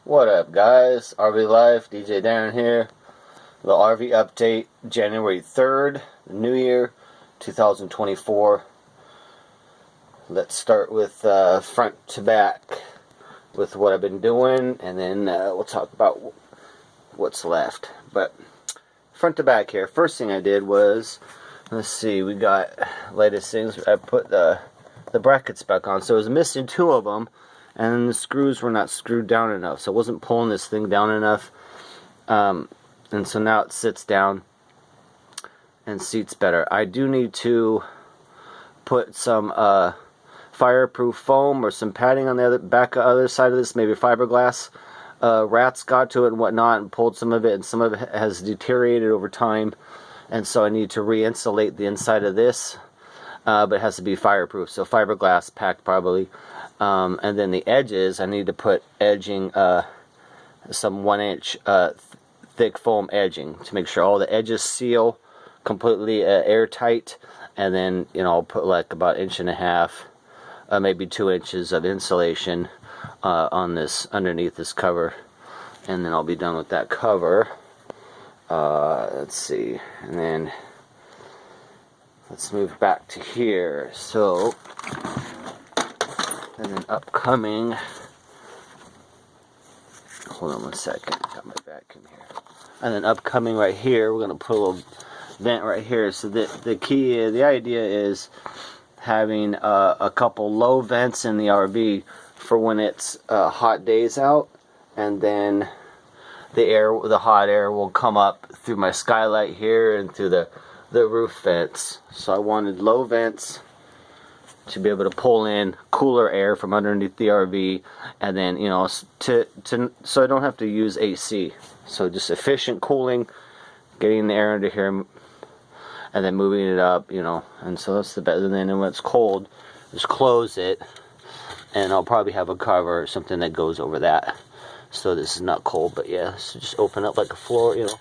What up, guys? RV Life, DJ Darren here. The RV update, January 3rd, New Year, 2024. Let's start with front to back with what I've been doing, and then we'll talk about what's left. But front to back here, first thing I did was, let's see, we got latest things. I put the brackets back on, so I was missing two of them. And the screws were not screwed down enough, so it wasn't pulling this thing down enough. And so now it sits down and seats better. I do need to put some fireproof foam or some padding on the other side of this, maybe fiberglass. Rats got to it and whatnot and pulled some of it, and some of it has deteriorated over time. And so I need to re-insulate the inside of this, but it has to be fireproof, so fiberglass packed probably. And then the edges, I need to put edging, some 1-inch thick foam edging to make sure all the edges seal completely airtight. And then, you know, I'll put like about 1.5 inches, maybe 2 inches of insulation on this, underneath this cover. And then I'll be done with that cover. Let's see, and then let's move back to here. So, and then upcoming, hold on one second, got my vacuum here. And then upcoming right here, we're going to put a little vent right here. So the idea is having a couple low vents in the RV for when it's hot days out, and then the hot air will come up through my skylight here and through the roof vents. So I wanted low vents to be able to pull in cooler air from underneath the RV, and then, you know, so I don't have to use AC. So just efficient cooling, getting the air under here, and then moving it up, you know. And so that's the best. And then when it's cold, just close it, and I'll probably have a cover or something that goes over that, so this is not cold. But yeah, so just open up like a floor, you know,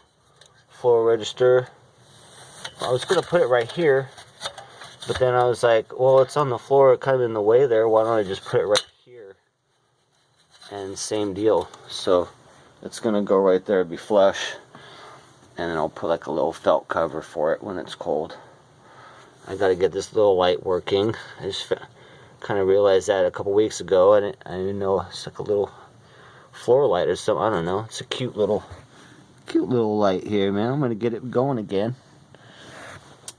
floor register. I was gonna put it right here, but then I was like, well, it's on the floor, kind of in the way there. Why don't I just put it right here? And same deal. So it's going to go right there, be flush. And then I'll put like a little felt cover for it when it's cold. I got to get this little light working. I just kind of realized that a couple weeks ago. I didn't know it's like a little floor light or something. I don't know. It's a cute little light here, man. I'm going to get it going again.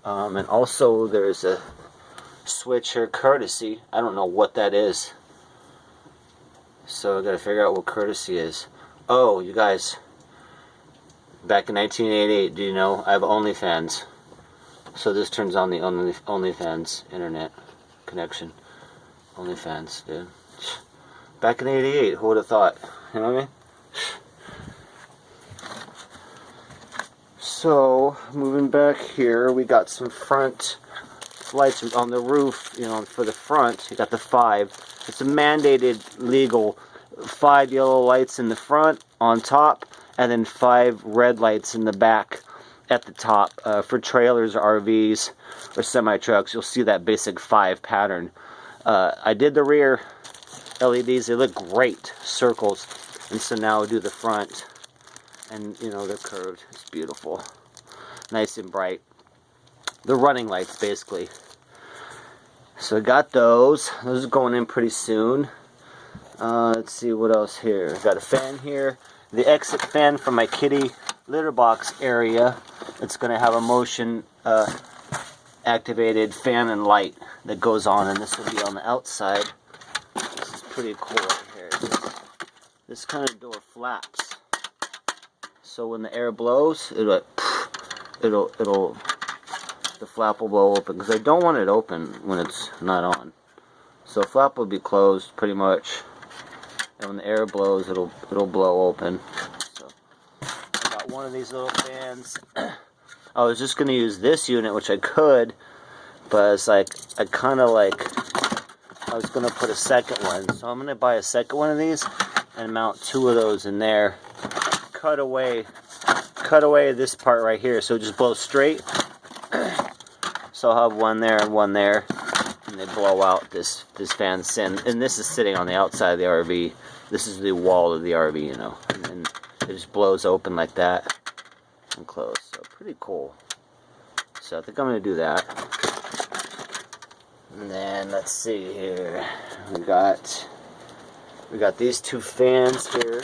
And also there's a switch here, courtesy. I don't know what that is, so I gotta figure out what courtesy is. Oh, you guys, back in 1988, do you know I have OnlyFans? So this turns on the OnlyFans internet connection. OnlyFans, dude. Back in '88, who would have thought? You know what I mean? So, moving back here, we got some front lights on the roof, you know, for the front. You got the 5. It's a mandated, legal 5 yellow lights in the front on top, and then 5 red lights in the back at the top. For trailers or RVs or semi-trucks, you'll see that basic 5 pattern. I did the rear LEDs. They look great, circles. And so now I'll do the front. And, you know, they're curved. It's beautiful. Nice and bright. The running lights, basically. So I got those. Those are going in pretty soon. Let's see what else here. I got a fan here. The exit fan from my kitty litter box area. It's going to have a motion activated fan and light that goes on. And this will be on the outside. This is pretty cool right here. This kind of door flaps. So when the air blows, the flap will blow open, because I don't want it open when it's not on. So flap will be closed pretty much, and when the air blows, it'll blow open. So I got one of these little fans. I was just gonna use this unit, which I could, but it's like I was gonna put a second one. So I'm gonna buy a second one of these and mount 2 of those in there. Cut away this part right here, so it just blows straight. So I'll have one there and one there, and they blow out this fan. And this is sitting on the outside of the RV, This is the wall of the RV, you know, and it just blows open like that and close. So pretty cool. So I think I'm gonna do that. And then let's see here. We got these two fans here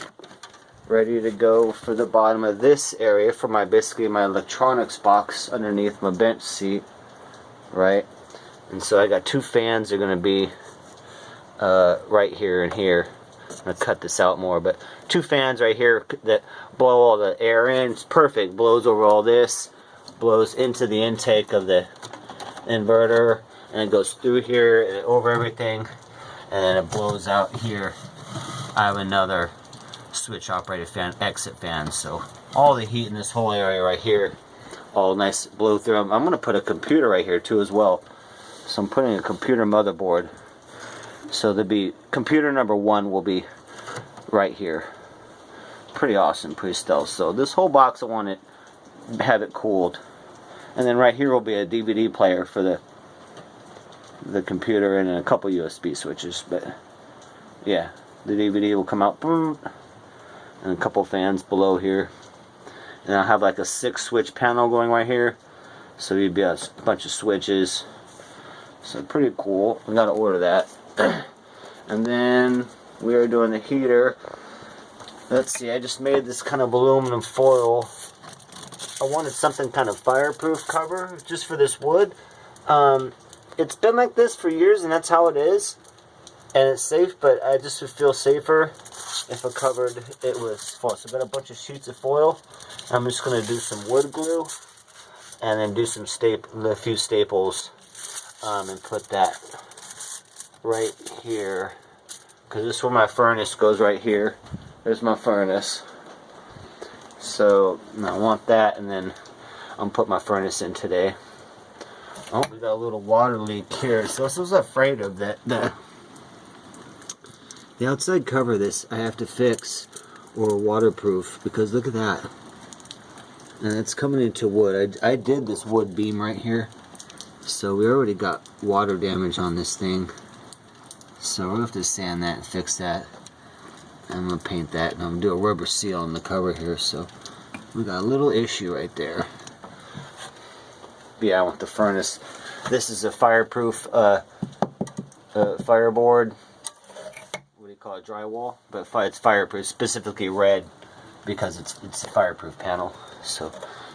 ready to go for the bottom of this area for my basically my electronics box underneath my bench seat, right? And so I got two fans. They're gonna be right here and here. I'm gonna cut this out more, but two fans right here that blow all the air in. It's perfect. Blows over all this, blows into the intake of the inverter, and it goes through here and over everything, and then it blows out here. I have another switch operated fan, exit fan, so all the heat in this whole area right here, all nice blow through. I'm gonna put a computer right here too as well. So I'm putting a computer motherboard. So there'll be computer number 1 will be right here. Pretty awesome, pretty stealth. So this whole box I want to have it cooled, and then right here will be a DVD player for the computer and a couple USB switches. But yeah, the DVD will come out, boom, and a couple fans below here. And I'll have like a 6-switch panel going right here. So you'd be a bunch of switches. So pretty cool. We gotta order that. And then we are doing the heater. Let's see, I just made this kind of aluminum foil. I wanted something kind of fireproof cover just for this wood. It's been like this for years and that's how it is. And it's safe, but I just would feel safer if I covered it with foil. So I got a bunch of sheets of foil. I'm just going to do some wood glue and then do some a few staples and put that right here, because this is where my furnace goes, right here. There's my furnace. So I want that, and then I'm put my furnace in today. Oh, we got a little water leak here. So this was afraid of that. The outside cover of this I have to fix or waterproof, because look at that. And it's coming into wood. I did this wood beam right here. So we already got water damage on this thing. So we'll have to sand that and fix that. I'm going to paint that, and I'm going to do a rubber seal on the cover here. So we got a little issue right there. But yeah, I want the furnace. This is a fireproof fireboard. What do you call it? Drywall. But it's fireproof, specifically red, because it's a fireproof panel. So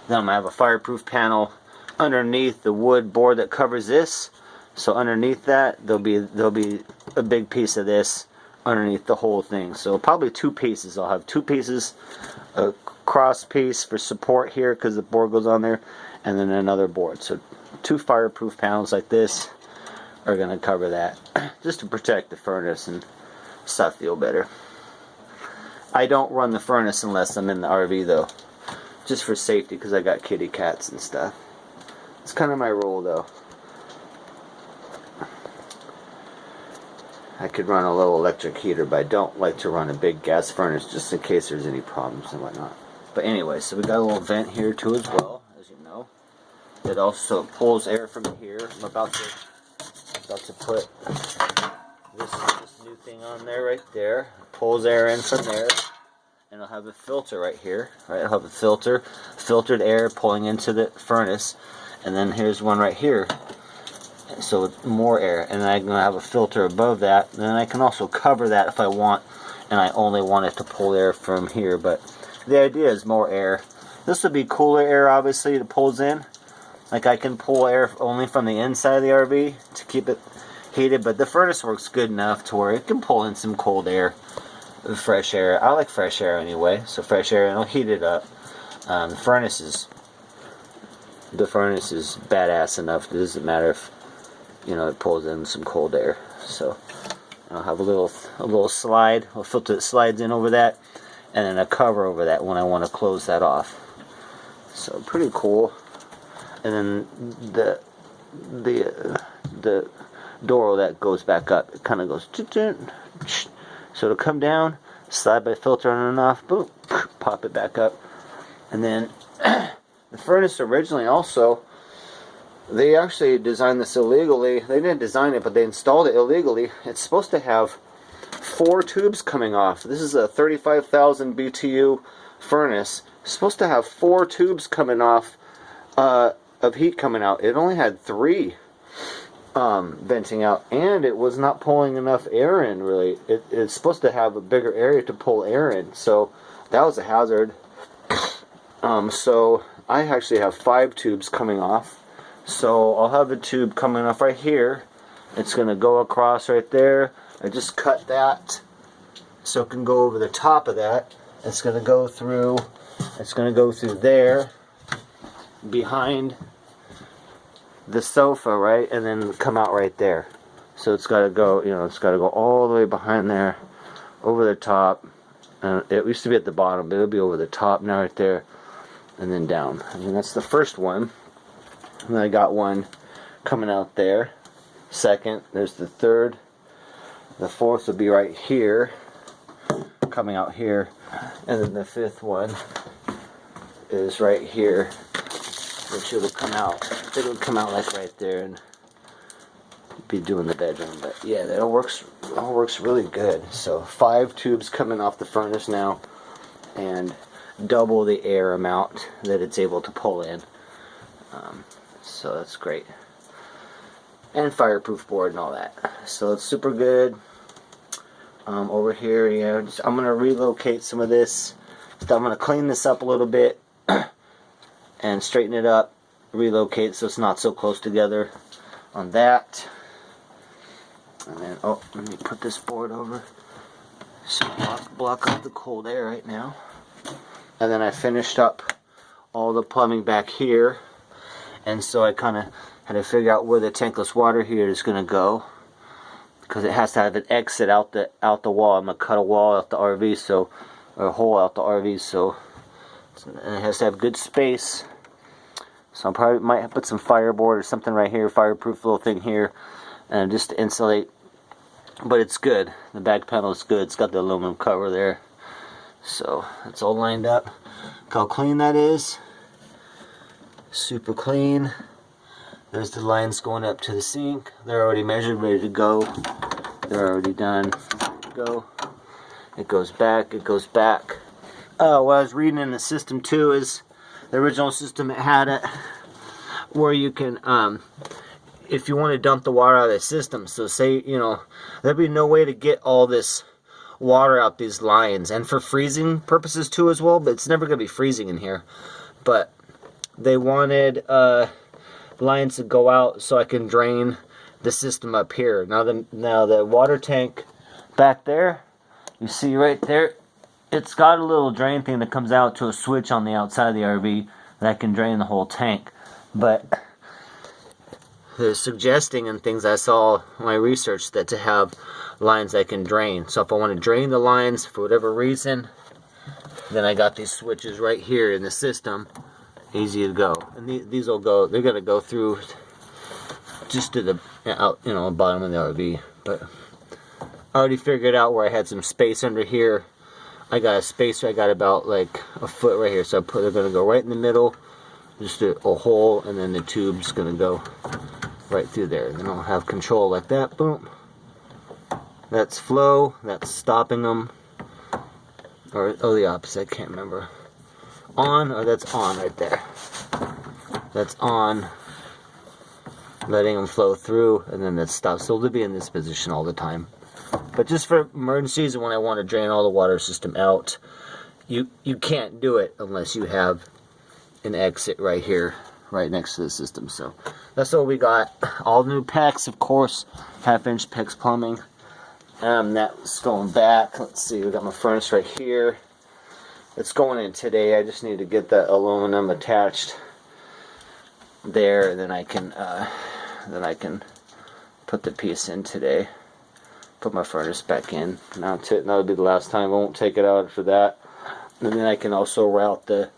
then I'm going to have a fireproof panel underneath the wood board that covers this. So underneath that, there'll be a big piece of this underneath the whole thing. So probably 2 pieces. I'll have 2 pieces, a cross piece for support here because the board goes on there, and then another board. So 2 fireproof panels like this are going to cover that, just to protect the furnace and stuff feel better. I don't run the furnace unless I'm in the RV though, just for safety, because I got kitty cats and stuff. It's kind of my rule though. I could run a little electric heater, but I don't like to run a big gas furnace just in case there's any problems and whatnot. But anyway, so we got a little vent here too as well, as you know. It also pulls air from here. I'm about to put this new thing on there right there. It pulls air in from there. And I'll have a filter right here. Right, I'll have a filtered air pulling into the furnace. And then here's one right here. So it's more air, and then I'm going to have a filter above that. And then I can also cover that if I want, and I only want it to pull air from here. But the idea is more air. This would be cooler air, obviously, that pulls in. Like I can pull air only from the inside of the RV to keep it heated, but the furnace works good enough to where it can pull in some cold air, fresh air. I like fresh air anyway, so fresh air, and it'll heat it up. The furnace is badass enough. It doesn't matter if, you know, it pulls in some cold air. So I'll have a little slide, a filter that slides in over that, and then a cover over that when I want to close that off. So pretty cool. And then the door that goes back up, it kind of goes, so it'll come down, slide by filter on and off, boom, pop it back up. And then the furnace originally also, they actually designed this illegally. They didn't design it, but they installed it illegally. It's supposed to have 4 tubes coming off. This is a 35,000 BTU furnace. It's supposed to have 4 tubes coming off of heat coming out. It only had 3 venting out, and it was not pulling enough air in, really. It's supposed to have a bigger area to pull air in, so that was a hazard. So I actually have 5 tubes coming off. So I'll have a tube coming off right here. It's going to go across right there. I just cut that so it can go over the top of that. It's going to go through there behind the sofa, right, and then come out right there. So it's got to go, it's got to go all the way behind there, over the top. It used to be at the bottom, but it'll be over the top now, right there, and then down. And that's the first one. And then I got one coming out there. Second, there's the third. The fourth will be right here, coming out here, and then the fifth one is right here, which it'll come out. It'll come out like right there and be doing the bedroom. But yeah, that all works really good. So 5 tubes coming off the furnace now, and double the air amount that it's able to pull in. So that's great. And fireproof board and all that. So it's super good. Over here, I'm going to relocate some of this. So I'm going to clean this up a little bit and straighten it up, relocate so it's not so close together on that. And then, let me put this board over so block up the cold air right now. And then I finished up all the plumbing back here, and so I kind of had to figure out where the tankless water heater is going to go, because it has to have an exit out the wall. I'm going to cut a wall out the RV, or a hole out the RV, and it has to have good space. So I probably might put some fireboard or something right here, fireproof little thing here, and just to insulate. But it's good. The back panel is good. It's got the aluminum cover there. So it's all lined up. Look how clean that is. Super clean. There's the lines going up to the sink. They're already measured, ready to go. They're already done. Go. It goes back. It goes back. What I was reading in the system too is the original system. It had it where you can, if you want to dump the water out of the system. So say, there'd be no way to get all this water out these lines, and for freezing purposes too as well. But it's never going to be freezing in here. But they wanted lines to go out so I can drain the system up here. Now the water tank back there, you see right there, it's got a little drain thing that comes out to a switch on the outside of the RV that can drain the whole tank. But they're suggesting, and things I saw in my research, that to have lines that can drain. So if I want to drain the lines for whatever reason, then I got these switches right here in the system. Easy to go, and these will go. They're gonna go through just to the bottom of the RV. But I already figured out where I had some space under here. I got a space. I got about like a foot right here. So they're gonna go right in the middle, just a hole, and then the tube's gonna go right through there. And then I'll have control like that. Boom. That's flow. That's stopping them, or the opposite. I can't remember. On, or that's on right there. That's on, letting them flow through, and then that stops. So they'll be in this position all the time. But just for emergencies and when I want to drain all the water system out, you can't do it unless you have an exit right here, right next to the system. So that's what we got. All new PEX, of course, 1/2-inch PEX plumbing. That's going back. Let's see, we got my furnace right here. It's going in today. I just need to get that aluminum attached there, and then I can put the piece in today. Put my furnace back in. Mount it. And that'll be the last time. I won't take it out after that. And then I can also route the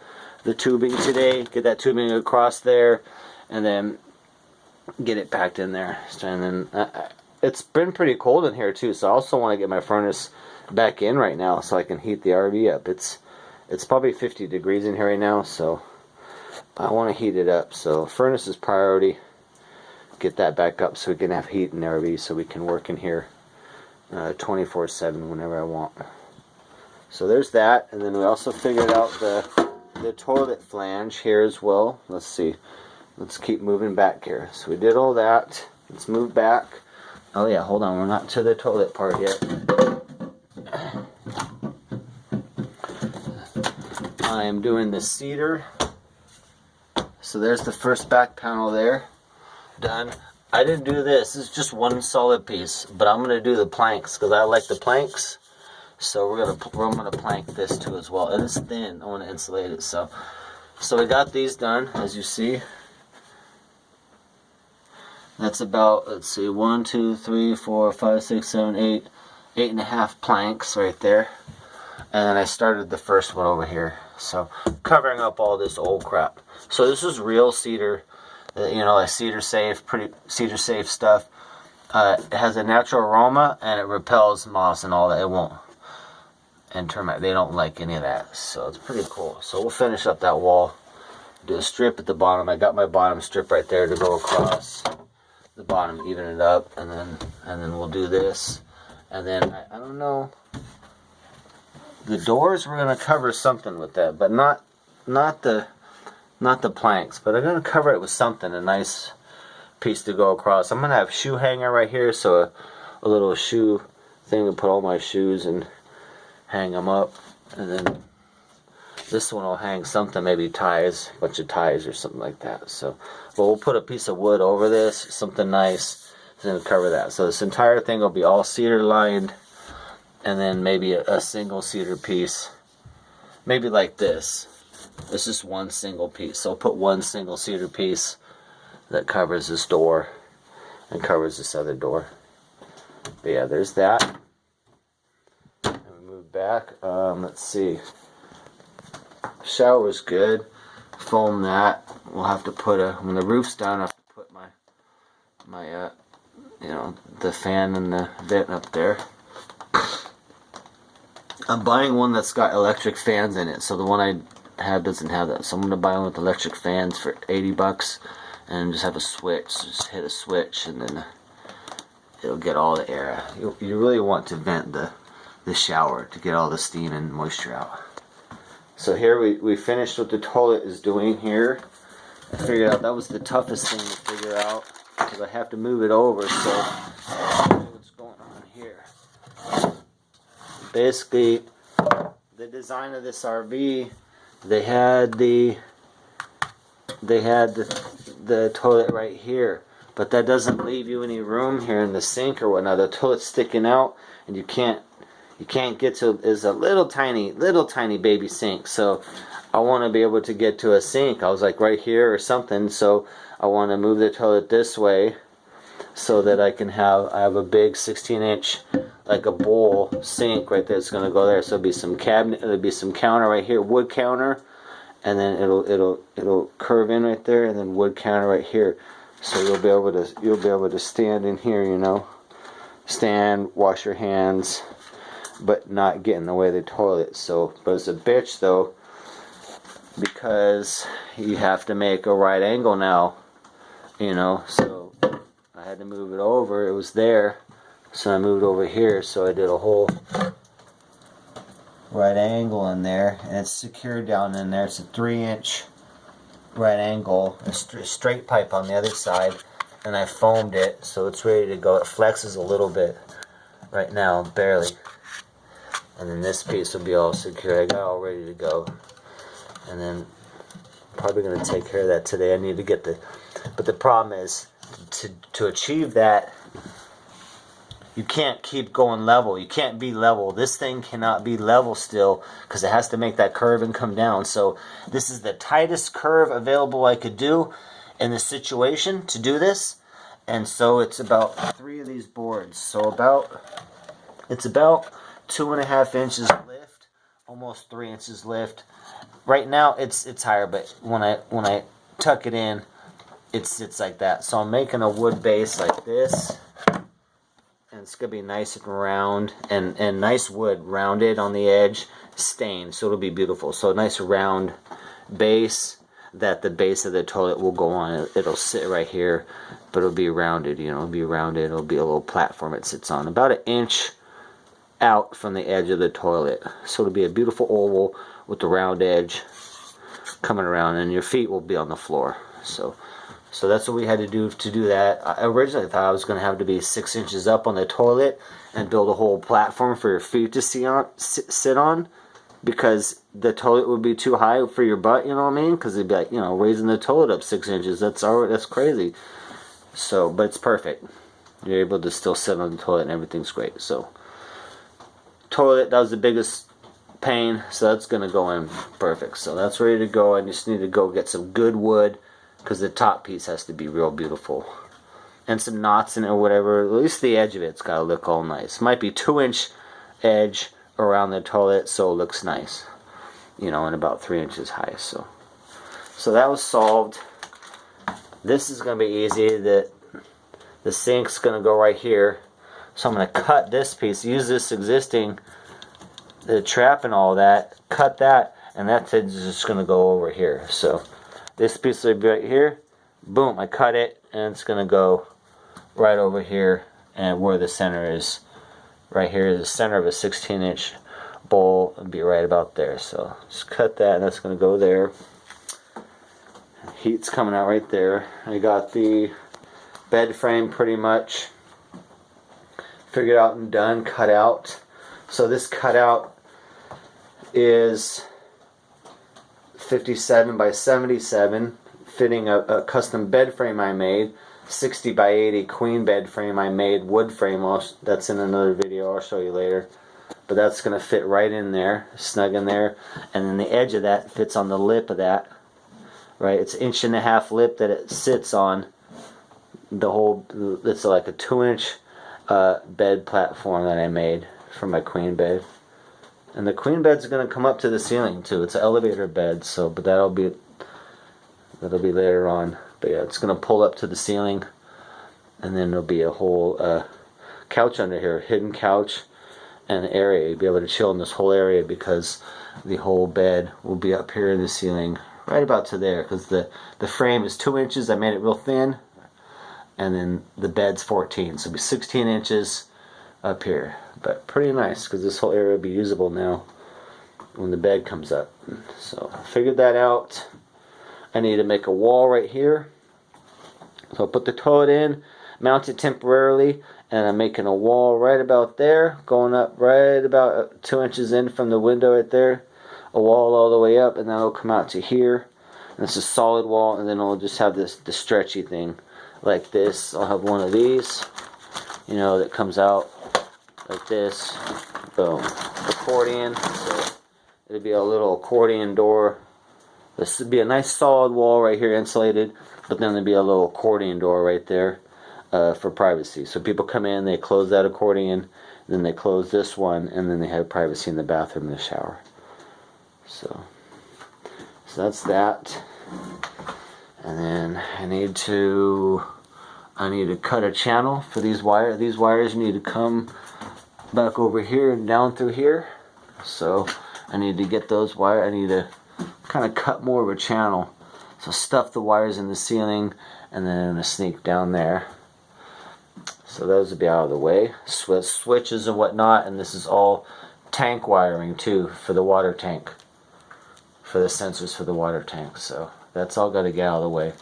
tubing today. Get that tubing across there, and then get it packed in there. And then it's been pretty cold in here too. So I also want to get my furnace back in right now so I can heat the RV up. It's probably 50 degrees in here right now, so I want to heat it up. So furnace is priority. Get that back up so we can have heat in the RV so we can work in here 24/7 whenever I want. So there's that, and then we also figured out the toilet flange here as well. Let's see. Let's keep moving back here. So we did all that. Let's move back. Oh yeah, hold on. We're not to the toilet part yet. I am doing the cedar. So there's the first back panel there. Done. I didn't do this. It's just one solid piece, but I'm gonna do the planks because I like the planks. So I'm gonna plank this too as well. And it's thin. I want to insulate it. So we got these done, as you see. That's about, let's see, 1, 2, 3, 4, 5, 6, 7, 8, 8.5 planks right there. And then I started the first one over here. So covering up all this old crap. So this is real cedar, like cedar safe, pretty cedar safe stuff. It has a natural aroma and it repels moss and all that. It won't. And termite, they don't like any of that. So it's pretty cool. So we'll finish up that wall. Do a strip at the bottom. I got my bottom strip right there to go across the bottom, even it up, and then we'll do this. And then I don't know. The doors, we're gonna cover something with that, but not the planks. But I'm gonna cover it with something, a nice piece to go across. I'm gonna have shoe hanger right here, so a little shoe thing to put all my shoes and hang them up. And then this one will hang something, maybe ties, a bunch of ties or something like that. So, but we'll put a piece of wood over this, something nice, and then cover that. So this entire thing will be all cedar lined. And then maybe a single cedar piece, maybe like this. It's just one single piece. So I'll put one single cedar piece that covers this door and covers this other door. But yeah, there's that. And we move back. Let's see. Shower's good. Foam that. We'll have to put when the roof's down, I have to put my the fan and the vent up there. I'm buying one that's got electric fans in it, so the one I have doesn't have that. So I'm going to buy one with electric fans for $80 and just have a switch. Just hit a switch and then it'll get all the air. You really want to vent the shower to get all the steam and moisture out. So here we finished what the toilet is doing here. I figured out that was the toughest thing to figure out because I have to move it over, so what's going on here. Basically, the design of this RV, they had the toilet right here, but that doesn't leave you any room here in the sink or whatnot. The toilet's sticking out, and you can't get to. Is a little tiny baby sink. So I want to be able to get to a sink. I was like right here or something. So I want to move the toilet this way, so that I have a big 16-inch. Like a bowl sink right there. It's gonna go there. So it'll be some cabinet. It'll be some counter right here, wood counter, and then it'll curve in right there, and then wood counter right here. So you'll be able to stand in here, stand, wash your hands, but not get in the way of the toilet. So, but it's a bitch though, because you have to make a right angle now, So I had to move it over. It was there. So I moved over here, so I did a whole right angle in there, and it's secured down in there. It's a 3-inch right angle, a straight pipe on the other side, and I foamed it, so it's ready to go. It flexes a little bit right now, barely. And then this piece will be all secure. I got it all ready to go. And then probably going to take care of that today. I need to get but the problem is, to achieve that, you can't keep going level. You can't be level. This thing cannot be level still because it has to make that curve and come down. So this is the tightest curve available I could do in this situation to do this. And so it's about 3 of these boards. So it's about 2.5 inches lift, almost 3 inches lift. Right now it's higher, but when I tuck it in, it sits like that. So I'm making a wood base like this. And it's going to be nice and round, and nice wood, rounded on the edge, stained, so it'll be beautiful. So a nice round base that the base of the toilet will go on. It'll sit right here, but it'll be rounded, it'll be rounded. It'll be a little platform it sits on. About 1 inch out from the edge of the toilet. So it'll be a beautiful oval with the round edge coming around, and your feet will be on the floor. So that's what we had to do that. I originally thought I was going to have to be 6 inches up on the toilet and build a whole platform for your feet to sit on, because the toilet would be too high for your butt, you know what I mean? Because it'd be like, raising the toilet up 6 inches. That's crazy. So, but it's perfect. You're able to still sit on the toilet and everything's great. So, toilet, that was the biggest pain, so that's going to go in perfect. So that's ready to go. I just need to go get some good wood, because the top piece has to be real beautiful. And some knots in it or whatever. At least the edge of it's got to look all nice. Might be 2-inch edge around the toilet, so it looks nice. And about 3 inches high. So that was solved. This is going to be easy. The sink's going to go right here. So I'm going to cut this piece, use this existing, the trap and all that, cut that, and that's just going to go over here. So this piece will be right here. Boom, I cut it, and it's going to go right over here, and where the center is, right here, the center of a 16-inch bowl would be right about there. So just cut that, and that's going to go there. Heat's coming out right there. I got the bed frame pretty much figured out and done, cut out. So this cutout is 57 by 77, fitting a custom bed frame I made, 60 by 80 queen bed frame I made, wood frame. That's in another video, I'll show you later. But that's going to fit right in there, snug in there. And then the edge of that fits on the lip of that. Right, it's 1.5 inch lip that it sits on. It's like a 2-inch bed platform that I made for my queen bed. And the queen bed's going to come up to the ceiling too. It's an elevator bed, but that'll be later on. But yeah, it's going to pull up to the ceiling, and then there'll be a whole couch under here, hidden couch, and area. You'll be able to chill in this whole area, because the whole bed will be up here in the ceiling, right about to there, because the frame is 2 inches. I made it real thin, and then the bed's 14, so it'll be 16 inches up here. But pretty nice, because this whole area will be usable now when the bed comes up. So I figured that out. I need to make a wall right here. So I'll put the toilet in, mount it temporarily, and I'm making a wall right about there, going up right about 2 inches in from the window right there. A wall all the way up, and that'll come out to here. And it's a solid wall, and then I'll just have the stretchy thing like this. I'll have one of these, that comes out like this. Boom. Accordion. So it'll be a little accordion door. This would be a nice solid wall right here, insulated, but then there'll be a little accordion door right there for privacy. So people come in, they close that accordion, then they close this one, and then they have privacy in the bathroom and the shower. So that's that. And then I need to cut a channel for these wires. These wires need to come back over here and down through here. So I need to get those wires. I need to kind of cut more of a channel. So stuff the wires in the ceiling, and then I'm going to sneak down there. So those will be out of the way. Switches and whatnot, and this is all tank wiring too for the water tank. For the sensors for the water tank. So that's all got to get out of the way.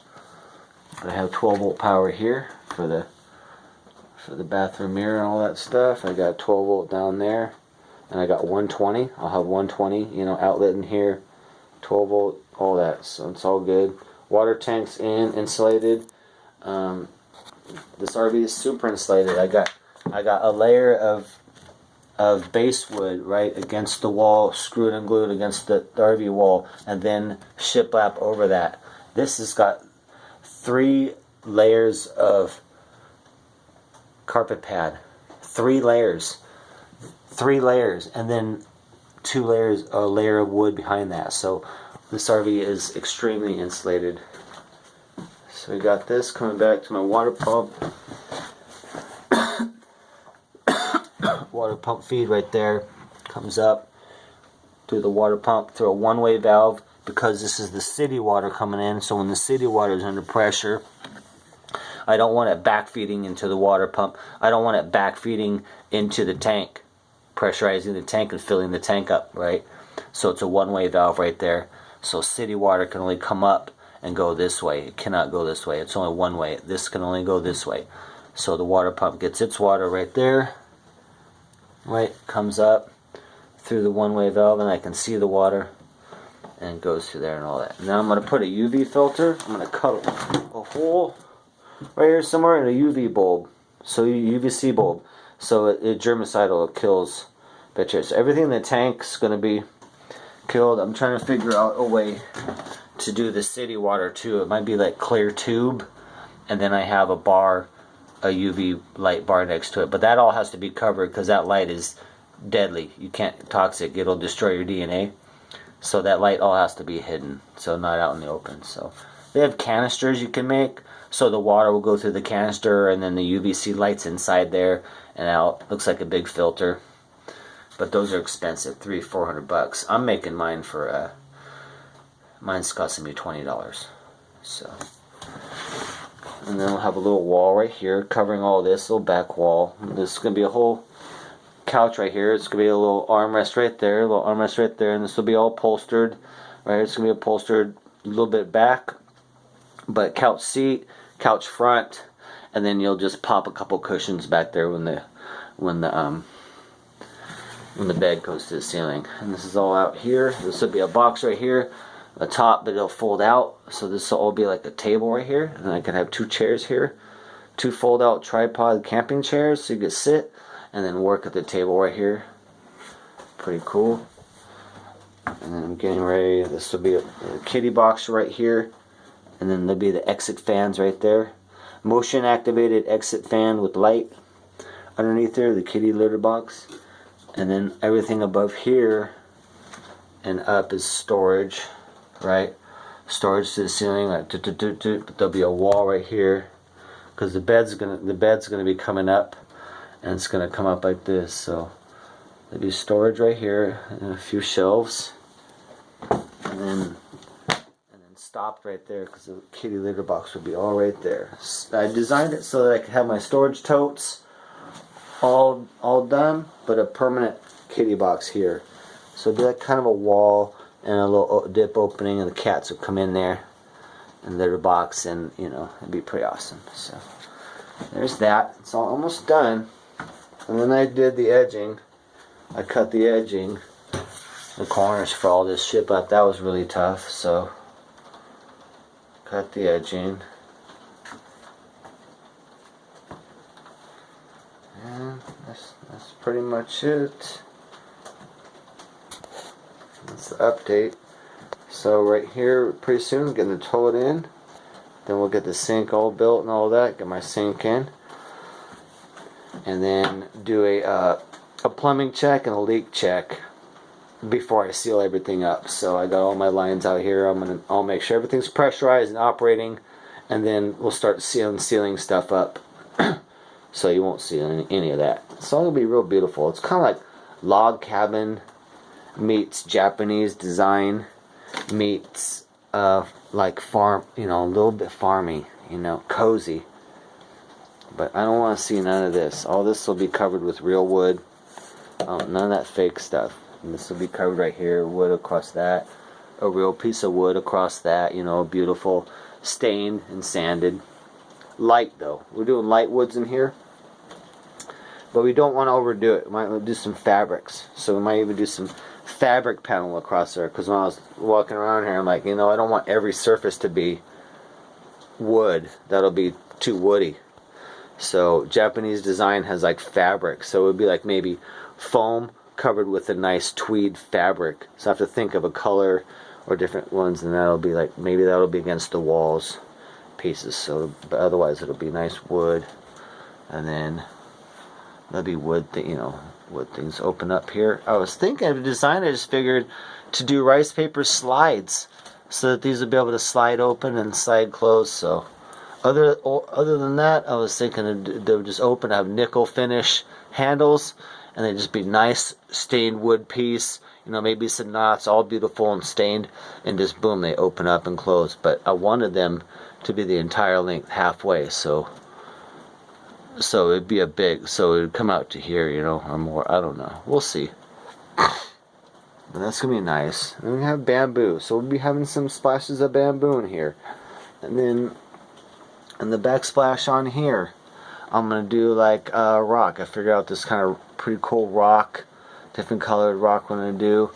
I have 12-volt power here for the bathroom mirror and all that stuff. I got 12-volt down there, and I got 120. I'll have 120, outlet in here, 12-volt, all that. So it's all good. Water tank's insulated. This RV is super insulated. I got a layer of basswood right against the wall, screwed and glued against the RV wall, and then shiplap over that. This has got 3 layers of carpet pad. 3 layers, and then 2 layers, a layer of wood behind that. So this RV is extremely insulated. So we got this coming back to my water pump. Water pump feed right there comes up through the water pump through a one-way valve, because this is the city water coming in. So when the city water is under pressure, I don't want it back feeding into the water pump. I don't want it back feeding into the tank, pressurizing the tank and filling the tank up, right? So it's a one-way valve right there. So city water can only come up and go this way. It cannot go this way. It's only one way. This can only go this way. So the water pump gets its water right there, right? Comes up through the one-way valve, and I can see the water, and goes through there and all that. Now I'm going to put a UV filter. I'm going to cut a hole right here somewhere in a UV bulb. So UVC bulb. So it germicidal, it kills bacteria. So everything in the tank's going to be killed. I'm trying to figure out a way to do the city water too. It might be like clear tube, and then I have a bar, a UV light bar next to it. But that all has to be covered because that light is deadly. You can't, toxic. It'll destroy your DNA. So that light all has to be hidden, so not out in the open. So they have canisters you can make, so the water will go through the canister, and then the UVC lights inside there and out. Looks like a big filter, but those are expensive, $300-400. I'm making mine for mine's costing me $20. So, and then we'll have a little wall right here covering all this little back wall. This is gonna be a whole couch right here. It's gonna be a little armrest right there, a little armrest right there, and this will be all upholstered. Right, it's gonna be upholstered a little bit back, but couch seat, couch front, and then you'll just pop a couple cushions back there when the bed goes to the ceiling. And this is all out here. This will be a box right here, a top, but it'll fold out. So this will all be like a table right here, and I can have 2 chairs here, 2 fold-out tripod camping chairs, so you can sit and then work at the table right here. Pretty cool. And then I'm getting ready. This will be a kitty box right here, and then there'll be the exit fans right there. Motion activated exit fan with light underneath there, the kitty litter box. And then everything above here and up is storage, right? Storage to the ceiling, like but there'll be a wall right here because the bed's gonna be coming up, and it's gonna come up like this. So there'll be storage right here and a few shelves, and then stopped right there because the kitty litter box would be all right there. I designed it so that I could have my storage totes all done, but a permanent kitty box here. So it'd be like kind of a wall and a little dip opening, and the cats would come in there and litter box, and you know, it'd be pretty awesome. So there's that. It's all almost done. And then I did the edging. I cut the edging, the corners for all this shit, but that was really tough. So cut the edging. And that's pretty much it. That's the update. So right here, pretty soon, getting the toilet in. Then we'll get the sink all built and all that. Get my sink in. And then do a plumbing check and a leak check before I seal everything up. So I got all my lines out here. I'll make sure everything's pressurized and operating, and then we'll start sealing stuff up. So you won't see any of that. It's all gonna be real beautiful. It's kind of like log cabin meets Japanese design meets like farm, you know, a little bit farmy, you know, cozy. But I don't want to see none of this. All this will be covered with real wood. None of that fake stuff. And this will be covered right here, wood across that, a real piece of wood across that, you know, beautiful, stained and sanded. Light though, we're doing light woods in here, but we don't want to overdo it. We might do some fabrics, so we might even do some fabric panel across there, because when I was walking around here, I'm like, you know, I don't want every surface to be wood. That'll be too woody. So Japanese design has like fabric, so it would be like maybe foam covered with a nice tweed fabric. So I have to think of a color or different ones, and that'll be like, maybe that'll be against the walls pieces. So, but otherwise it'll be nice wood, and then there'll be wood, you know, wood things open up here. I was thinking of a design. I just figured to do rice paper slides, so that these would be able to slide open and slide closed. So other than that, I was thinking they would just open, have nickel finish handles, and they'd just be nice stained wood piece, you know, maybe some knots, all beautiful and stained, and just boom, they open up and close. But I wanted them to be the entire length halfway, so So it'd be a big, so it'd come out to here, you know, or more. I don't know. We'll see. But that's gonna be nice. And we have bamboo, so we'll be having some splashes of bamboo in here. And then in the backsplash on here, I'm gonna do like rock. I figured out this kind of pretty cool rock, different colored rock. We're gonna do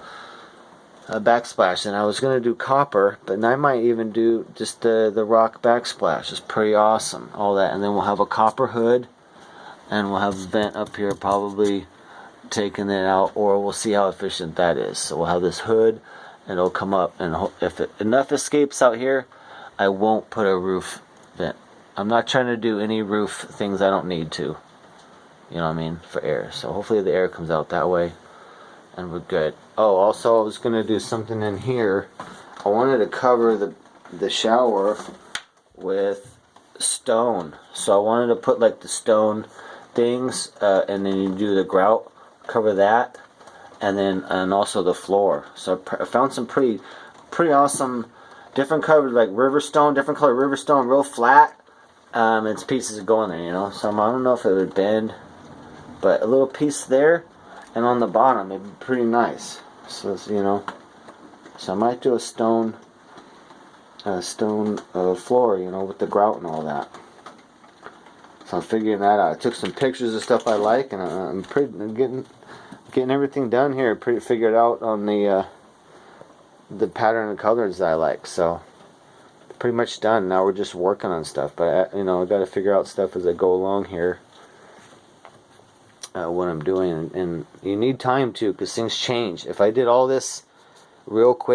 a backsplash, and I was gonna do copper, but I might even do just the rock backsplash. It's pretty awesome, all that. And then we'll have a copper hood, and we'll have a vent up here, probably taking it out, or we'll see how efficient that is. So we'll have this hood, and it'll come up, and if enough escapes out here, I won't put a roof vent. I'm not trying to do any roof things I don't need to. You know what I mean? For air. So hopefully the air comes out that way, and we're good. Oh, also I was gonna do something in here. I wanted to cover the shower with stone. So I wanted to put like the stone things, and then you do the grout, cover that, and also the floor. So I found some pretty awesome different colored like river stone, different color river stone, real flat. It's pieces that go in there, you know. So I don't know if it would bend, but a little piece there, and on the bottom it'd be pretty nice. So you know, so I might do a stone floor, you know, with the grout and all that. So I'm figuring that out. I took some pictures of stuff I like, and I'm getting everything done here. Pretty figured out on the pattern and colors that I like. So pretty much done. Now we're just working on stuff. But you know, I got to figure out stuff as I go along here. What I'm doing, and you need time too, because things change. If I did all this real quick.